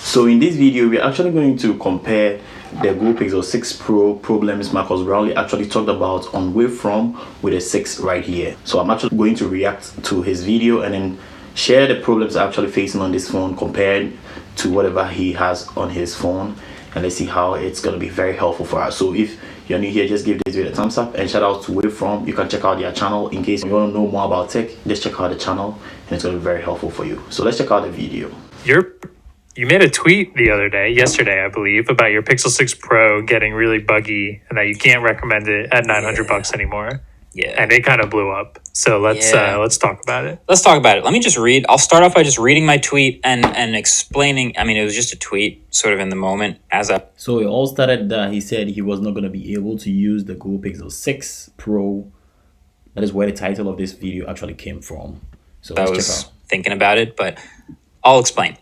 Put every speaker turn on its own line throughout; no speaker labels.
So in this video, we're actually going to compare the Google Pixel 6 Pro problems Marcus Brownlee actually talked about on Wavefrom with a 6 right here. So I'm actually going to react to his video and then share the problems actually facing on this phone compared to whatever he has on his phone, and let's see how it's going to be very helpful for us. So if you're new here, just give this video a thumbs up and shout out to Wavefrom. You can check out their channel in case you want to know more about tech. Just check out the channel and it's going to be very helpful for you. So let's check out the video.
You made a tweet yesterday, I believe, about your Pixel 6 Pro getting really buggy and that you can't recommend it at $900 anymore.
Yeah.
And it kind of blew up. So let's talk about it.
Let's talk about it. Let me just read. I'll start off by just reading my tweet and explaining. I mean, it was just a tweet sort of in the moment
So it all started that he said he was not going to be able to use the Google Pixel 6 Pro. That is where the title of this video actually came from. So
I
let's
was
check out.
thinking about it, but I'll explain.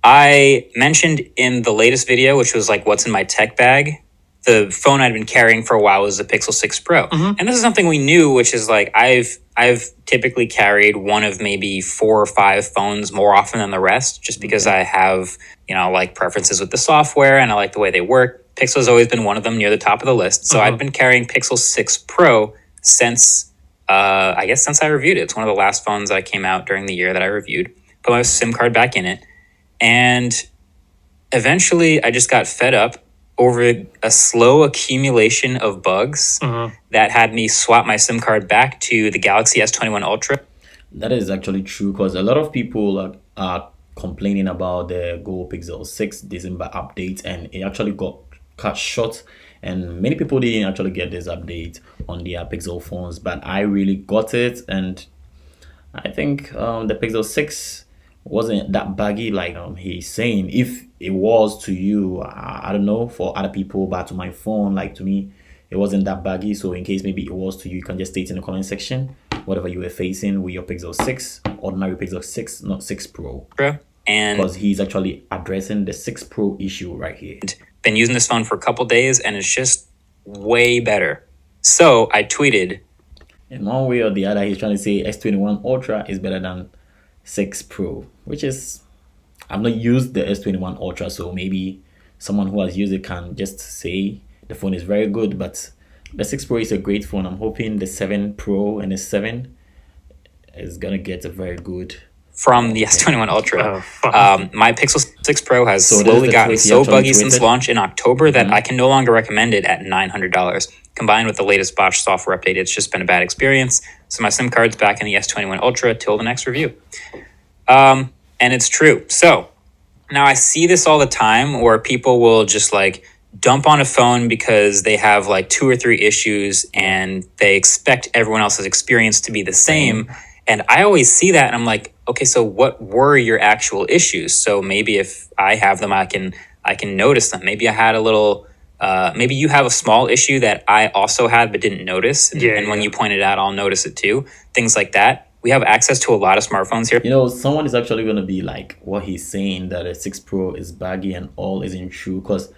I mentioned in the latest video, which was like what's in my tech bag, the phone I'd been carrying for a while was the Pixel 6 Pro.
Mm-hmm.
And this is something we knew, which is like I've typically carried one of maybe 4 or 5 phones more often than the rest, just because I have, like preferences with the software and I like the way they work. Pixel's always been one of them near the top of the list. So I'd been carrying Pixel 6 Pro since I reviewed it. It's one of the last phones that came out during the year that I reviewed. Put my SIM card back in it. And eventually I just got fed up over a slow accumulation of bugs that had me swap my SIM card back to the Galaxy S21 Ultra.
That is actually true because a lot of people are complaining about the Google Pixel 6 December update, and it actually got cut short, and many people didn't actually get this update on their Pixel phones, but I really got it, and I think the Pixel 6 wasn't that buggy like he's saying. If it was to you, I don't know for other people, but to my phone, like to me, it wasn't that buggy. So in case maybe it was to you, you can just state in the comment section whatever you were facing with your Pixel 6, ordinary Pixel 6, not 6 Pro.
And
because he's actually addressing the 6 Pro issue right here.
Been using this phone for a couple days and it's just way better. So I tweeted,
in one way or the other, he's trying to say S21 Ultra is better than 6 Pro, which is, I've not used the S21 Ultra, so maybe someone who has used it can just say the phone is very good, but the 6 Pro is a great phone. I'm hoping the 7 Pro and the 7 is gonna get a very good
from the S21 Ultra. My Pixel 6 Pro has
So
slowly gotten so buggy since launch in October that I can no longer recommend it at $900. Combined with the latest botched software update, it's just been a bad experience. So my SIM card's back in the S21 Ultra till the next review. And it's true. So now I see this all the time where people will just like dump on a phone because they have like 2 or 3 issues and they expect everyone else's experience to be the same. And I always see that and I'm like, okay, so what were your actual issues? So maybe if I have them, I can notice them. Maybe I had a little, maybe you have a small issue that I also had but didn't notice. And when you point it out, I'll notice it too. Things like that. We have access to a lot of smartphones here.
Someone is actually going to be like, what he's saying that a 6 Pro is baggy and all isn't true, because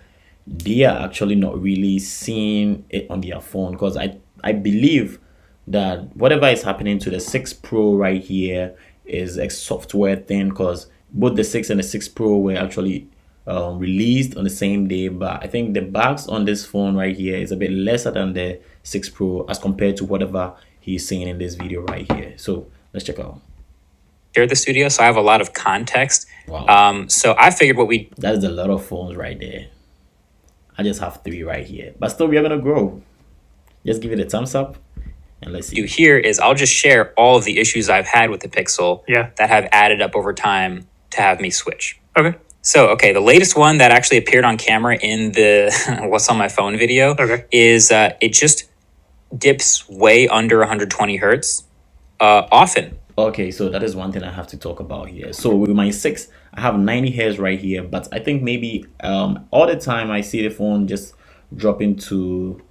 they are actually not really seeing it on their phone. Because I believe that whatever is happening to the 6 Pro right here is a software thing, because both the 6 and the 6 Pro were actually released on the same day, but I think the bugs on this phone right here is a bit lesser than the 6 Pro as compared to whatever he's saying in this video right here. So let's check out.
Here at the studio, so I have a lot of context.
Wow.
So I figured
that is a lot of phones right there. I just have 3 right here, but still we're gonna grow. Just give it a thumbs up and let's see.
Do here is I'll just share all of the issues I've had with the Pixel that have added up over time to have me switch.
Okay.
So, the latest one that actually appeared on camera in the what's on my phone video is it just dips way under 120 Hertz often.
Okay, so that is one thing I have to talk about here. So with my 6, I have 90 Hz right here, but I think maybe all the time I see the phone just dropping to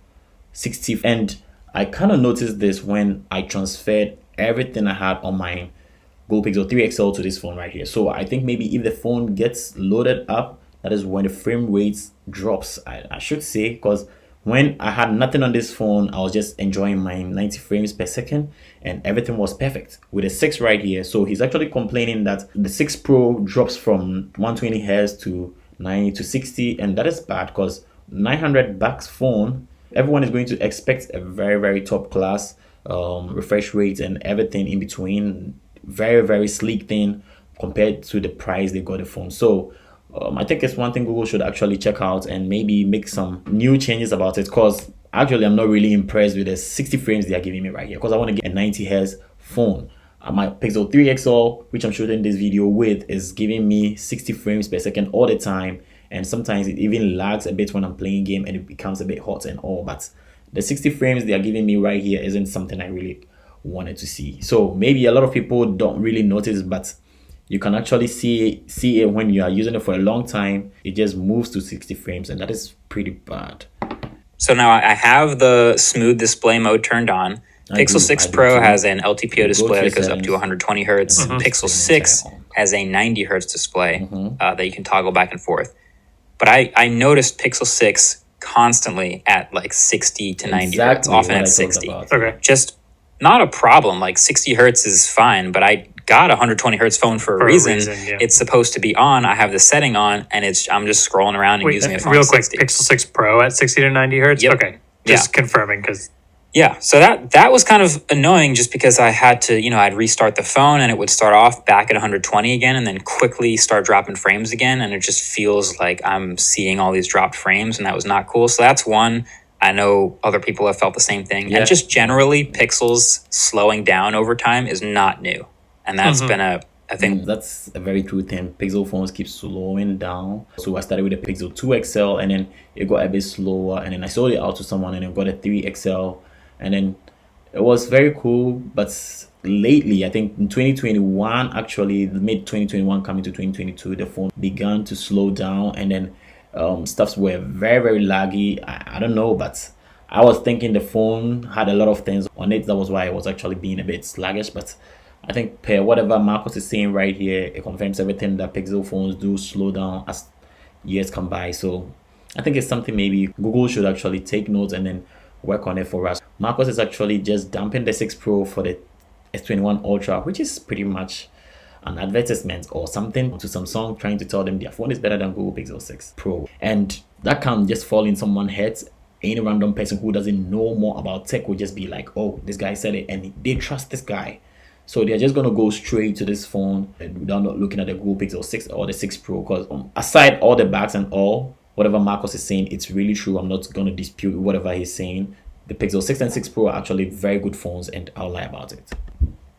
60, and I kind of noticed this when I transferred everything I had on my Google Pixel 3 XL to this phone right here. So I think maybe if the phone gets loaded up, that is when the frame rate drops, I should say, because When I had nothing on this phone, I was just enjoying my 90 frames per second and everything was perfect with a 6 right here. So he's actually complaining that the 6 Pro drops from 120 Hz to 90 to 60, and that is bad because $900 phone, everyone is going to expect a very, very top class refresh rate and everything in between. Very, very sleek thing compared to the price they got the phone. So I think it's one thing Google should actually check out and maybe make some new changes about it, because actually I'm not really impressed with the 60 frames they are giving me right here, because I want to get a 90 Hz phone. My Pixel 3 XL, which I'm shooting this video with, is giving me 60 frames per second all the time, and sometimes it even lags a bit when I'm playing game and it becomes a bit hot and all. But the 60 frames they are giving me right here isn't something I really wanted to see. So maybe a lot of people don't really notice, but you can actually see it when you are using it for a long time. It just moves to 60 frames, and that is pretty bad.
So now I have the smooth display mode turned on. Pixel 6 Pro has an LTPO display that goes up to 120 hertz. Pixel 6 has a 90 hertz display that you can toggle back and forth. But I noticed Pixel 6 constantly at like 60 to 90 hertz, often at 60.
Okay.
Just not a problem. Like 60 hertz is fine, but I got a 120 hertz phone for a reason.
Yeah.
It's supposed to be on. I have the setting on, and I'm just scrolling around and using it
real quick.
60.
Pixel 6 Pro at 60 to 90 hertz.
Yep.
Okay, just confirming because.
Yeah, so that was kind of annoying just because I had to, I'd restart the phone and it would start off back at 120 again and then quickly start dropping frames again. And it just feels like I'm seeing all these dropped frames, and that was not cool. So that's one. I know other people have felt the same thing. Yeah. And just generally, Pixels slowing down over time is not new. And that's been I think
that's a very true thing. Pixel phones keep slowing down. So I started with a Pixel 2 XL, and then it got a bit slower, and then I sold it out to someone and I got a 3 XL. And then it was very cool, but lately, I think in 2021, actually mid 2021 coming to 2022, the phone began to slow down, and then stuffs were very, very laggy. I don't know, but I was thinking the phone had a lot of things on it. That was why it was actually being a bit sluggish. But I think per whatever Marcus is saying right here, it confirms everything that Pixel phones do slow down as years come by. So I think it's something maybe Google should actually take notes and then work on it for us. Marcus is actually just dumping the 6 Pro for the S21 Ultra, which is pretty much an advertisement or something to Samsung trying to tell them their phone is better than Google Pixel 6 Pro. And that can just fall in someone's head. Any random person who doesn't know more about tech will just be like, oh, this guy said it, and they trust this guy. So they're just going to go straight to this phone without not looking at the Google Pixel 6 or the 6 Pro. Because aside all the bugs and all, whatever Marcus is saying, it's really true. I'm not going to dispute whatever he's saying. The Pixel 6 and 6 Pro are actually very good phones, and I'll lie about it.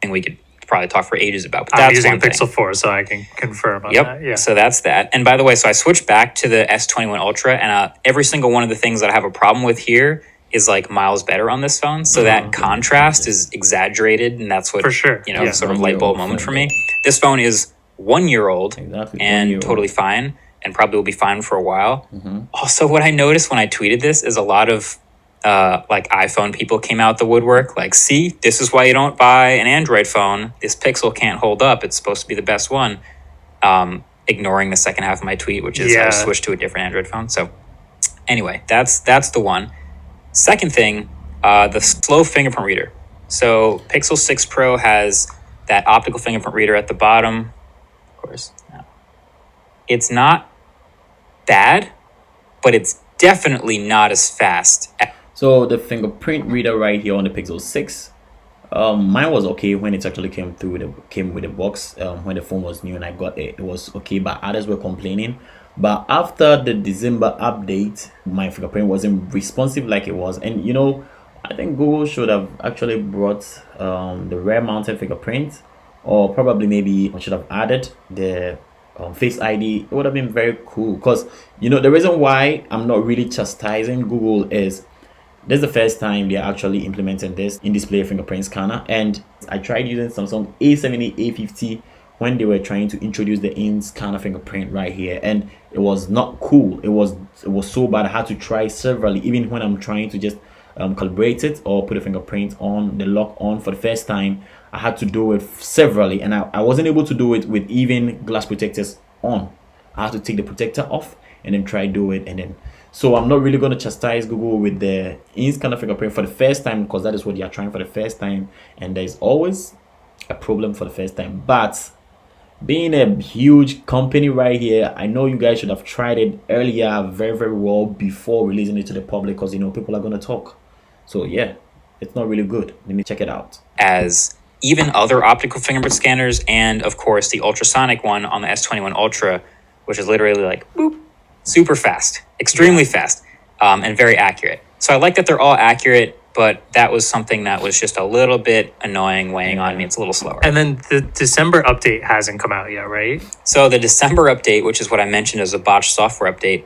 And we could probably talk for ages about, but
I'm
that's
using a
one thing.
Pixel 4, so I can confirm on that. Yeah.
So that's that. And by the way, so I switched back to the S21 Ultra, and every single one of the things that I have a problem with here is like miles better on this phone. So that contrast is exaggerated, and that's what,
for sure,
sort of light bulb moment for me. This phone is 1 year old and totally fine, and probably will be fine for a while. Also, what I noticed when I tweeted this is a lot of like iPhone people came out the woodwork, like, see, this is why you don't buy an Android phone. This Pixel can't hold up. It's supposed to be the best one. Ignoring the second half of my tweet, which is I switched to a different Android phone. So anyway, that's the one. Second thing, the slow fingerprint reader. So Pixel 6 Pro has that optical fingerprint reader at the bottom. Of course, it's not bad, but it's definitely not as fast.
So the fingerprint reader right here on the Pixel 6, mine was okay when it actually came with the box. When the phone was new and I got it, it was okay, but others were complaining. But after the December update, my fingerprint wasn't responsive like it was. And I think Google should have actually brought the rear mounted fingerprint, or probably maybe should have added the Face ID. It would have been very cool, because the reason why I'm not really chastising Google is this is the first time they're actually implementing this in-display fingerprint scanner. And I tried using Samsung A70, A50 when they were trying to introduce the in-scanner fingerprint right here, and it was not cool. It was so bad. I had to try severally, even when I'm trying to just calibrate it or put a fingerprint on the lock on for the first time. I had to do it severally, and I wasn't able to do it with even glass protectors on. I had to take the protector off and then try do it, and then So I'm not really going to chastise Google with the in-scanner fingerprint for the first time, because that is what they are trying for the first time, and there's always a problem for the first time. But being a huge company right here, I know you guys should have tried it earlier very, very well before releasing it to the public, because people are going to talk. So yeah, it's not really good. Let me check it out.
As even other optical fingerprint scanners, and of course the ultrasonic one on the S21 Ultra, which is literally like boop, super fast, extremely fast, and very accurate. So I like that they're all accurate, but that was something that was just a little bit annoying, weighing on me. It's a little slower.
And then the December update hasn't come out yet, right?
So the December update, which is what I mentioned as a botched software update,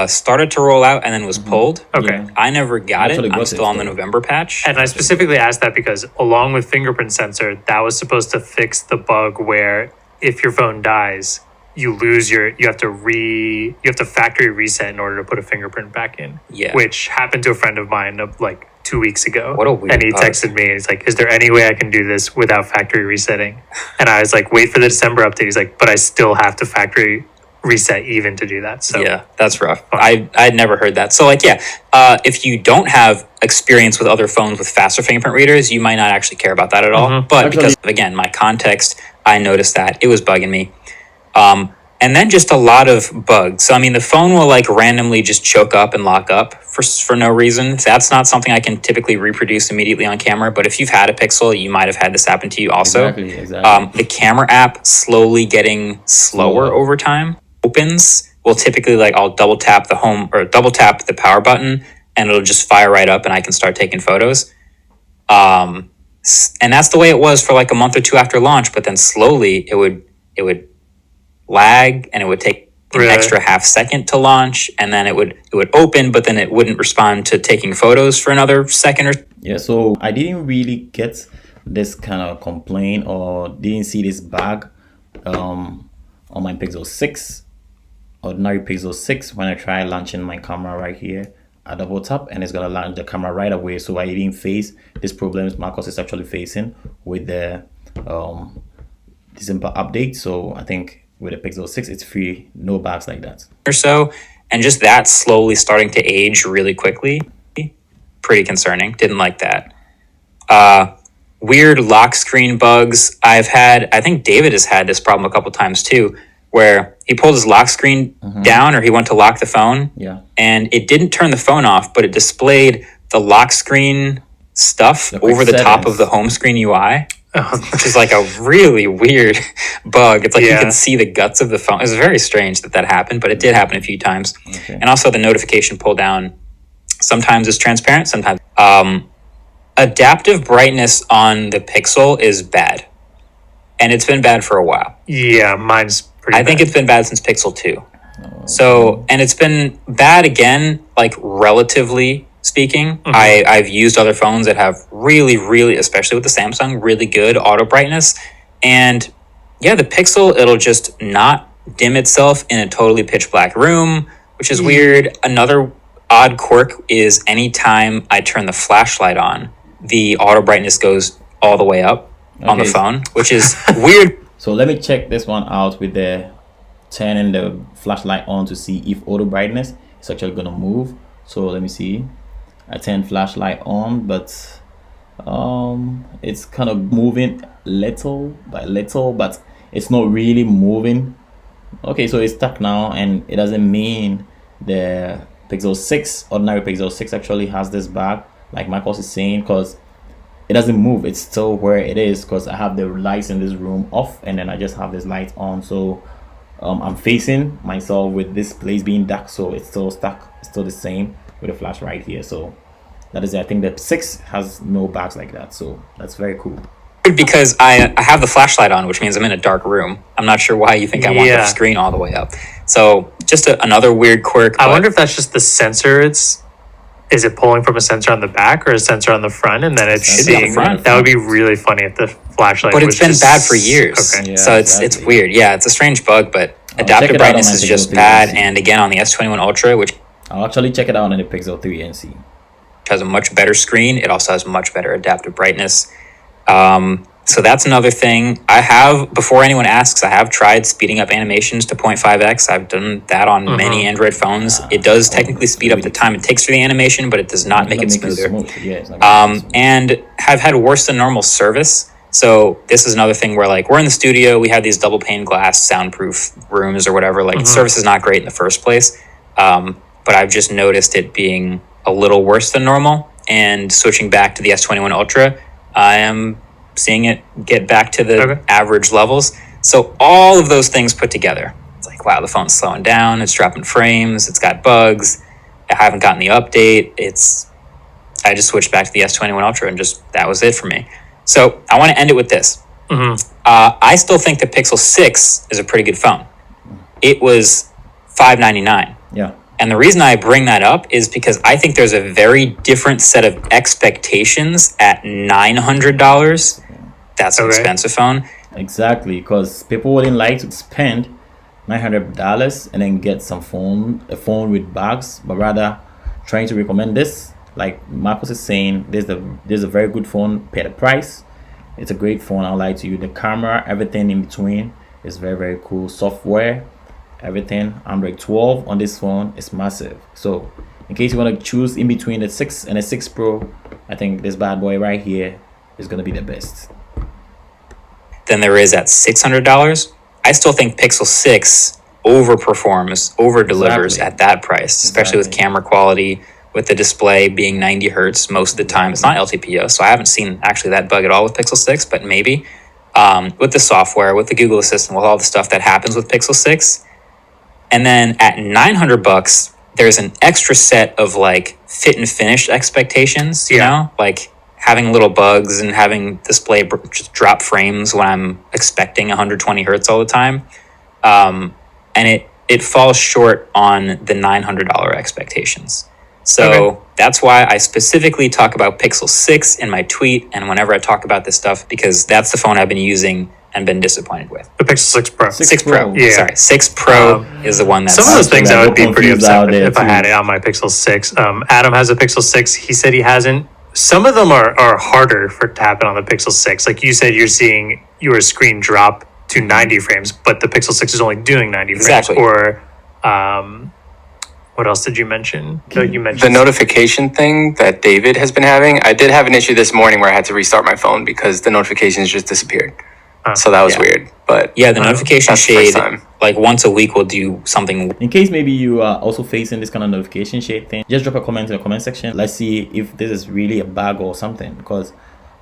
started to roll out and then was pulled.
Okay.
Yeah.
I never got
Actually
it. I'm
got
still
it,
on the
though.
November patch.
And I specifically asked that because along with fingerprint sensor, that was supposed to fix the bug where if your phone dies, you have to factory reset in order to put a fingerprint back in.
Yeah.
Which happened to a friend of mine like 2 weeks ago.
What a weird
And he
bug.
texted me, he's like, is there any way I can do this without factory resetting? And I was like, wait for the December update. He's like, but I still have to factory reset even to do that. So
yeah, that's rough. I'd never heard that. So if you don't have experience with other phones with faster fingerprint readers, you might not actually care about that at all. But
Actually-
because of, again, my context, I noticed that it was bugging me. And then just a lot of bugs. So, I mean, the phone will like randomly just choke up and lock up for no reason. That's not something I can typically reproduce immediately on camera. But if you've had a Pixel, you might have had this happen to you also.
Exactly.
The camera app slowly getting slower over time. Opens will typically I'll double tap the home or double tap the power button and it'll just fire right up and I can start taking photos. And that's the way it was for like a month or two after launch. But then slowly it would lag and it would take an extra half second to launch, and then it would open, but then it wouldn't respond to taking photos for another second or
Yeah, so I didn't really get this kind of complaint or didn't see this bug on my Pixel 6, ordinary Pixel 6, when I try launching my camera right here. I double tap and it's gonna launch the camera right away. So I didn't face this problem Marcos is actually facing with the December update. So I think with the Pixel 6, it's free, no bugs like that.
or so, and just that slowly starting to age really quickly. Pretty concerning. Didn't like that. Weird lock screen bugs. I think David has had this problem a couple times too, where he pulled his lock screen down or he went to lock the phone.
Yeah.
And it didn't turn the phone off, but it displayed the lock screen stuff over the top
settings.
of the home screen UI. Which is like a really weird bug. It's like you can see the guts of the phone. It's very strange that happened, but it did happen a few times.
Okay.
And also the notification pull down sometimes is transparent, sometimes. Adaptive brightness on the Pixel is bad. And it's been bad for a while.
yeah, mine's pretty
I think it's been bad since Pixel 2. So, and it's been bad again, like relatively speaking. I've used other phones that have really, really, especially with the Samsung, really good auto brightness. And yeah, the Pixel, it'll just not dim itself in a totally pitch black room, which is weird. Another odd quirk is anytime I turn the flashlight on, the auto brightness goes all the way up on the
Okay.
phone, which is weird.
So let me check this one out with the turning the flashlight on to see if auto brightness is actually gonna move. So let me see. I turn flashlight on, but it's kind of moving little by little, but it's not really moving. Okay, so it's stuck now, and it doesn't mean the Pixel 6, ordinary Pixel 6 actually has this bug, like Marcos is saying, because it doesn't move. It's still where it is, because I have the lights in this room off and then I just have this light on. So I'm facing myself with this place being dark, so it's still stuck. It's still the same with the flash right here. So that is it. I think the 6 has no bugs like that, so that's very cool.
Because I have the flashlight on, which means I'm in a dark room. I'm not sure why you think I want the screen all the way up. So just another weird quirk.
I wonder if that's just the sensor. Is it pulling from a sensor on the back or a sensor on the front, and then it's
Maybe on the
seeing?
front.
That would be really funny if the flashlight.
But
was
it's been
just-
bad for years.
Okay.
Yeah,
So it's
exactly.
weird. Yeah, it's a strange bug, but
check
adaptive
it out on
brightness
my
is
Pixel
just
3
bad.
and see.
And again, on the S21 Ultra, which
I'll actually check it out on the Pixel 3 and see.
has a much better screen, it also has much better adaptive brightness. So that's another thing. I have, before anyone asks, I have tried speeding up animations to 0.5x. I've done that on many Android phones. It does technically speed up the time it takes for the animation, but it does not make it smoother. And have had worse than normal service. So this is another thing where, like, we're in the studio, we have these double pane glass soundproof rooms or whatever. Like, service is not great in the first place. But I've just noticed it being a little worse than normal. And switching back to the S21 Ultra, I am seeing it get back to the average levels. So all of those things put together, it's like, wow, the phone's slowing down, it's dropping frames, it's got bugs, I haven't gotten the update. I just switched back to the S21 Ultra and just, that was it for me. So I want to end it with this. I still think the Pixel 6 is a pretty good phone. It was $599.
Yeah.
And the reason I bring that up is because I think there's a very different set of expectations at $900. That's an expensive phone.
Exactly, because people wouldn't like to spend $900 and then get a phone with bugs, but rather trying to recommend this. Like Marcus is saying, there's a very good phone, pay the price. It's a great phone, I'll lie to you. The camera, everything in between is very, very cool. Software, everything. Android 12 on this phone is massive. So in case you want to choose in between the 6 and the 6 Pro, I think this bad boy right here is going to be the best.
Than there is at $600. I still think Pixel 6 over-delivers at that price, especially with camera quality, with the display being 90 Hertz most of the time. It's not LTPO, so I haven't seen actually that bug at all with Pixel 6, but maybe. With the software, with the Google Assistant, with all the stuff that happens with Pixel 6. And then at $900, there's an extra set of like fit and finish expectations, you know, like having little bugs and having display just drop frames when I'm expecting 120 Hertz all the time. And it falls short on the $900 expectations. So that's why I specifically talk about Pixel 6 in my tweet and whenever I talk about this stuff, because that's the phone I've been using and been disappointed with.
The Pixel 6 Pro.
6 Pro. Yeah. Sorry, 6 Pro is the one that's...
Some of those things I would be pretty upset with if I had it on my Pixel 6. Adam has a Pixel 6. He said he hasn't. Some of them are harder to happen on the Pixel 6. Like you said, you're seeing your screen drop to 90 frames, but the Pixel 6 is only doing 90 frames.
Exactly.
Or... what else did you mention? You mentioned
the notification thing that David has been having. I did have an issue this morning where I had to restart my phone because the notifications just disappeared. So that was weird. But
the notification shade, like once a week, will do something.
In case maybe you are also facing this kind of notification shade thing, just drop a comment in the comment section. Let's see if this is really a bug or something, because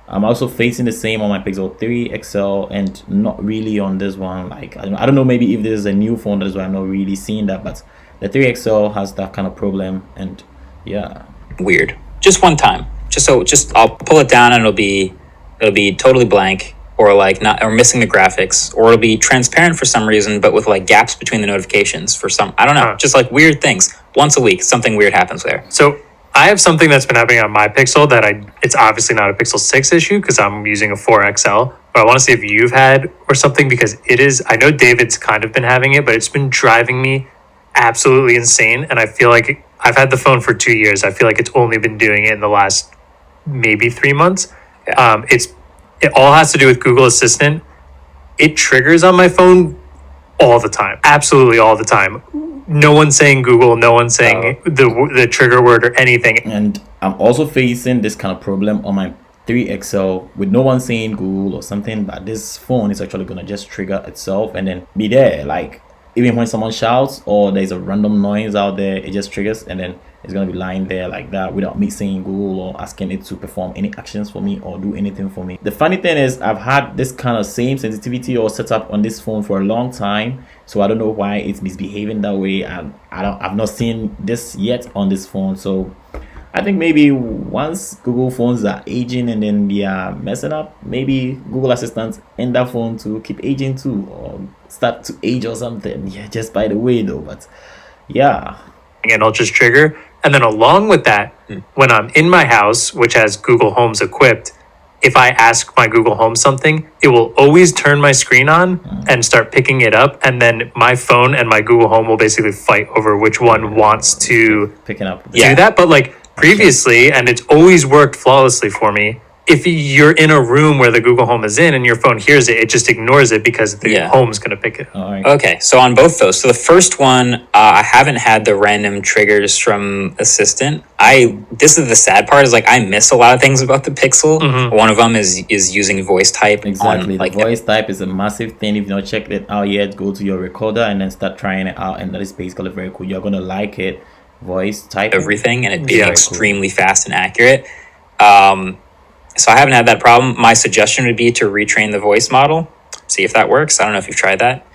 I'm also facing the same on my Pixel 3 XL and not really on this one. Like I don't know, maybe if this is a new phone, that's why I'm not really seeing that, but the 3XL has that kind of problem, and
weird. Just one time. Just I'll pull it down and it'll be totally blank, or like not, or missing the graphics, or it'll be transparent for some reason, but with like gaps between the notifications for some, I don't know, just like weird things. Once a week, something weird happens there.
So I have something that's been happening on my Pixel that it's obviously not a Pixel 6 issue because I'm using a 4XL, but I want to see if you've had or something, because it is, I know David's kind of been having it, but it's been driving me absolutely insane. And I feel like I've had the phone for 2 years. I feel like it's only been doing it in the last maybe 3 months. It all has to do with Google Assistant. It triggers on my phone all the time, absolutely all the time. No one's saying Google, no one's saying the trigger word or anything.
And I'm also facing this kind of problem on my 3XL with no one saying Google or something, but this phone is actually gonna just trigger itself and then be there. Like even when someone shouts or there's a random noise out there, it just triggers and then it's going to be lying there like that without me saying Google or asking it to perform any actions for me or do anything for me. The funny thing is I've had this kind of same sensitivity or setup on this phone for a long time, so I don't know why it's misbehaving that way, and I've not seen this yet on this phone. So I think maybe once Google phones are aging and then they are messing up, maybe Google Assistant in that phone to keep aging too, or start to age or something. Yeah, just by the way though, but yeah.
And it'll just trigger. And then along with that, when I'm in my house, which has Google Homes equipped, if I ask my Google Home something, it will always turn my screen on and start picking it up. And then my phone and my Google Home will basically fight over which one wants to
picking up
do that. But like previously, and it's always worked flawlessly for me, if you're in a room where the Google Home is in and your phone hears it, it just ignores it because the Home's going to pick it up.
All right.
Okay, so on both those. So the first one, I haven't had the random triggers from Assistant. This is the sad part, is like I miss a lot of things about the Pixel.
Mm-hmm.
One of them is using voice type.
Exactly.
On,
the voice type is a massive thing. If you've not checked it out yet, go to your recorder and then start trying it out. And that is basically very cool. You're going to like it. Voice type.
Everything, and it being extremely fast and accurate. So I haven't had that problem. My suggestion would be to retrain the voice model. See if that works. I don't know if you've tried that.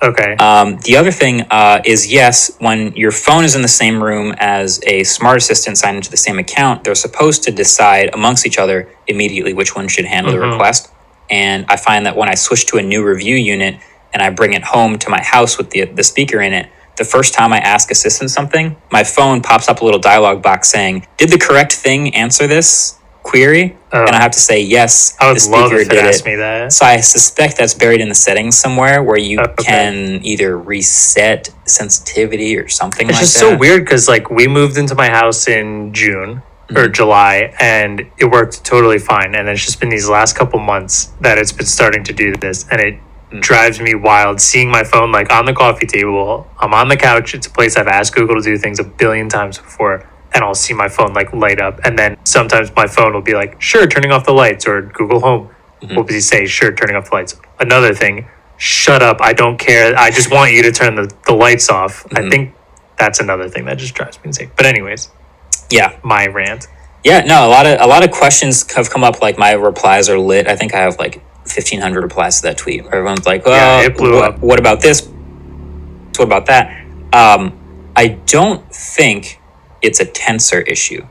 Okay.
The other thing is, yes, when your phone is in the same room as a smart assistant signed into the same account, they're supposed to decide amongst each other immediately which one should handle the request. And I find that when I switch to a new review unit and I bring it home to my house with the speaker in it, the first time I ask Assistant something, my phone pops up a little dialog box saying, "Did the correct thing answer this query?" And I have to say, yes,
I would
the
love
speaker
if it
did
asked
it.
me that.
So I suspect that's buried in the settings somewhere where you can either reset sensitivity or something
It's
like that.
just so weird because like we moved into my house in June or July and it worked totally fine. And it's just been these last couple months that it's been starting to do this. And it drives me wild seeing my phone like on the coffee table. I'm on the couch. It's a place I've asked Google to do things a billion times before. And I'll see my phone like light up. And then sometimes my phone will be like, sure, turning off the lights, or Google Home will be say, sure, turning off the lights. Another thing, shut up. I don't care. I just want you to turn the lights off. I think that's another thing that just drives me insane. But anyways,
yeah,
my rant.
Yeah, no, a lot of questions have come up. Like my replies are lit. I think I have like 1,500 replies to that tweet where everyone's like, "Oh,
it blew up.
What about this? What about that?" I don't think it's a tensor issue.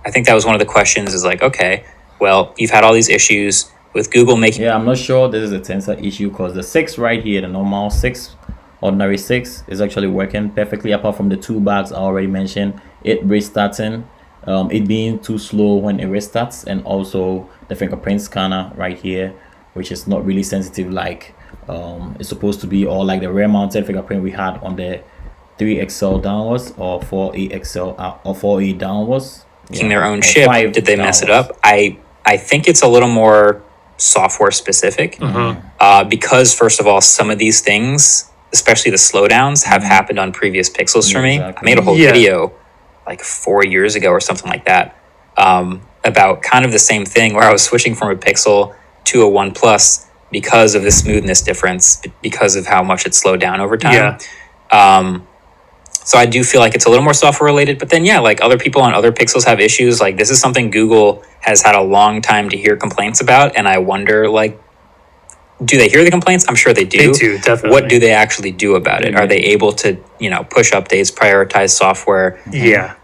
I think that was one of the questions. Is like, okay, well, you've had all these issues with Google making.
Yeah, I'm not sure this is a tensor issue because the 6 right here, the normal 6, ordinary 6, is actually working perfectly. Apart from the 2 bugs I already mentioned, it restarting. It being too slow when it restarts, and also the fingerprint scanner right here, which is not really sensitive like it's supposed to be, or like the rear mounted fingerprint we had on the 3XL downwards or 4AXL or 4A downwards.
Making their own chip. Did they mess it up? I think it's a little more software specific because first of all, some of these things, especially the slowdowns, have happened on previous Pixels for me. I made a whole video like 4 years ago or something like that about kind of the same thing where I was switching from a Pixel to a One Plus because of the smoothness difference, because of how much it slowed down over time. So I do feel like it's a little more software related, but then like other people on other Pixels have issues. Like this is something Google has had a long time to hear complaints about, and I wonder, like, do they hear the complaints? I'm sure they do.
They do, definitely.
What do they actually do about it? Are they able to, push updates, prioritize software?
Yeah.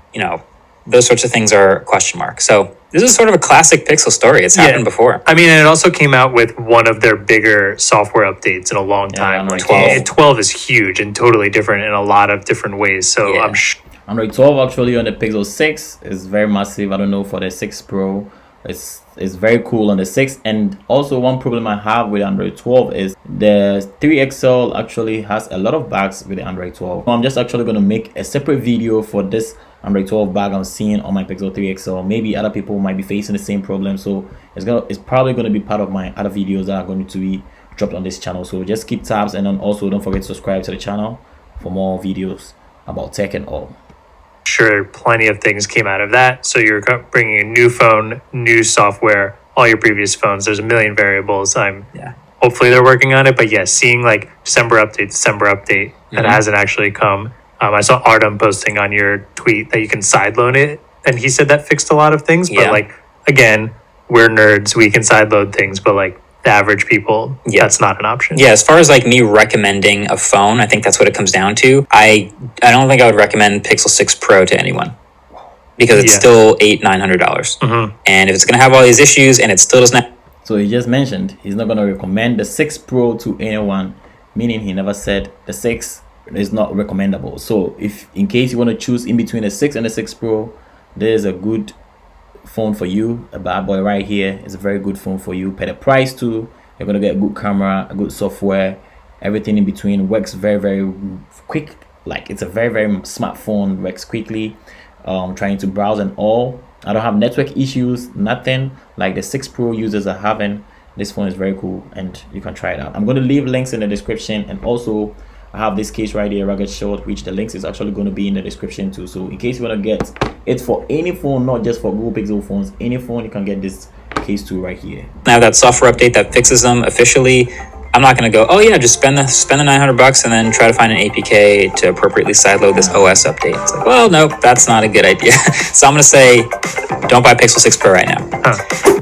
Those sorts of things are a question mark. So this is sort of a classic Pixel story. It's happened before.
I mean, and it also came out with one of their bigger software updates in a long time.
Android
12. 12 is huge and totally different in a lot of different ways. So
Android 12 actually on the Pixel 6 is very massive. I don't know for the 6 Pro. It's very cool on the 6. And also one problem I have with Android 12 is the 3XL actually has a lot of bugs with the Android 12. I'm just actually going to make a separate video for this Android 12 bug I'm seeing on my Pixel 3 XL. Maybe other people might be facing the same problem, so it's probably going to be part of my other videos that are going to be dropped on this channel. So just keep tabs, and then also don't forget to subscribe to the channel for more videos about tech and all.
Sure, plenty of things came out of that. So you're bringing a new phone, new software, all your previous phones. There's a million variables. Hopefully they're working on it, but seeing like December update that hasn't actually come. I saw Artem posting on your tweet that you can sideload it, and he said that fixed a lot of things. But like, again, we're nerds. We can sideload things, but like the average people, that's not an option.
Yeah, as far as like me recommending a phone, I think that's what it comes down to. I don't think I would recommend Pixel 6 Pro to anyone because it's still $800-900. And if it's going to have all these issues and it still doesn't have...
So he just mentioned he's not going to recommend the 6 Pro to anyone, meaning he never said the 6 is not recommendable. So if in case you want to choose in between the 6 and the 6 Pro, there's a good phone for you. A bad boy right here is a very good phone for you. Pay the price too. You're going to get a good camera, a good software. Everything in between works very, very quick. Like it's a very, very smart phone, works quickly. Trying to browse and all, I don't have network issues, nothing like the 6 Pro users are having. This phone is very cool and you can try it out. I'm going to leave links in the description, and also I have this case right here, Rugged Shield, which the links is actually going to be in the description too. So in case you want to get it for any phone, not just for Google Pixel phones, any phone, you can get this case too right here.
Now that software update that fixes them officially, I'm not going to go, oh yeah, just spend the $900 and then try to find an APK to appropriately sideload this OS update. It's like, well, nope, that's not a good idea. So I'm going to say, don't buy Pixel 6 Pro right now.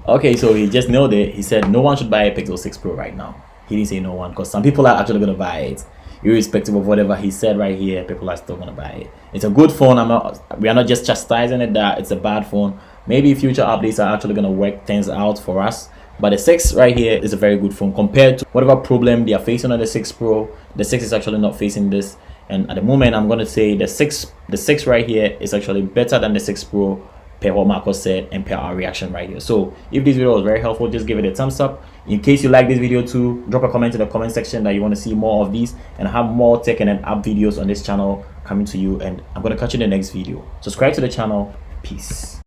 Okay, so he just nailed it. He said no one should buy a Pixel 6 Pro right now. He didn't say no one, because some people are actually going to buy it. Irrespective of whatever he said right here, people are still going to buy it. It's a good phone. We are not just chastising it that it's a bad phone. Maybe future updates are actually going to work things out for us. But the 6 right here is a very good phone compared to whatever problem they are facing on the 6 Pro. The 6 is actually not facing this. And at the moment, I'm going to say the 6 right here is actually better than the 6 Pro per what Marcos said and per our reaction right here. So if this video was very helpful, just give it a thumbs up. In case you like this video too, drop a comment in the comment section that you want to see more of these, and I have more tech and app videos on this channel coming to you. And I'm going to catch you in the next video. Subscribe to the channel. Peace.